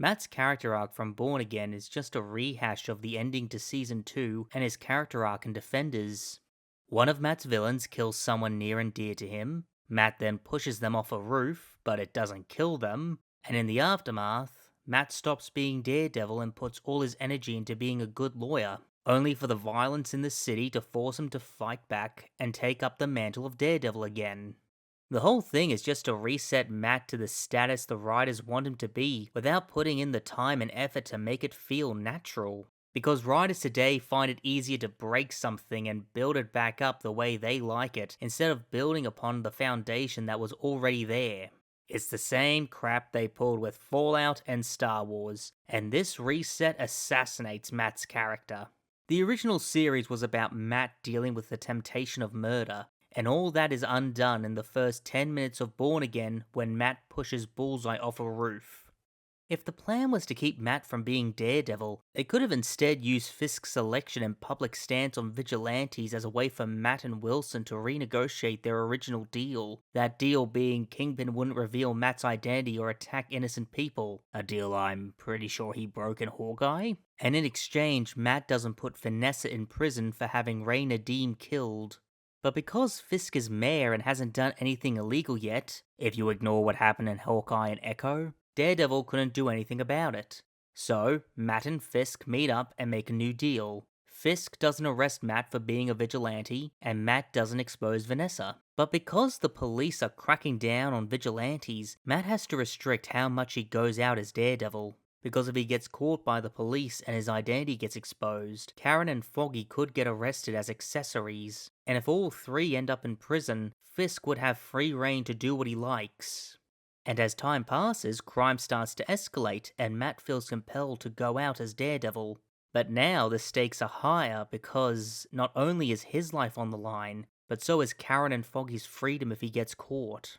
Matt's character arc from Born Again is just a rehash of the ending to Season 2 and his character arc in Defenders. One of Matt's villains kills someone near and dear to him. Matt then pushes them off a roof, but it doesn't kill them. And in the aftermath, Matt stops being Daredevil and puts all his energy into being a good lawyer, only for the violence in the city to force him to fight back and take up the mantle of Daredevil again. The whole thing is just to reset Matt to the status the writers want him to be without putting in the time and effort to make it feel natural. Because writers today find it easier to break something and build it back up the way they like it instead of building upon the foundation that was already there. It's the same crap they pulled with Fallout and Star Wars, and this reset assassinates Matt's character. The original series was about Matt dealing with the temptation of murder, and all that is undone in the first 10 minutes of Born Again when Matt pushes Bullseye off a roof. If the plan was to keep Matt from being Daredevil, they could have instead used Fisk's election and public stance on vigilantes as a way for Matt and Wilson to renegotiate their original deal. That deal being Kingpin wouldn't reveal Matt's identity or attack innocent people, a deal I'm pretty sure he broke in Hawkeye. And in exchange, Matt doesn't put Vanessa in prison for having Ray Nadeem killed. But because Fisk is mayor and hasn't done anything illegal yet, if you ignore what happened in Hawkeye and Echo, Daredevil couldn't do anything about it. So, Matt and Fisk meet up and make a new deal. Fisk doesn't arrest Matt for being a vigilante, and Matt doesn't expose Vanessa. But because the police are cracking down on vigilantes, Matt has to restrict how much he goes out as Daredevil. Because if he gets caught by the police and his identity gets exposed, Karen and Foggy could get arrested as accessories. And if all three end up in prison, Fisk would have free reign to do what he likes. And as time passes, crime starts to escalate and Matt feels compelled to go out as Daredevil. But now the stakes are higher because not only is his life on the line, but so is Karen and Foggy's freedom if he gets caught.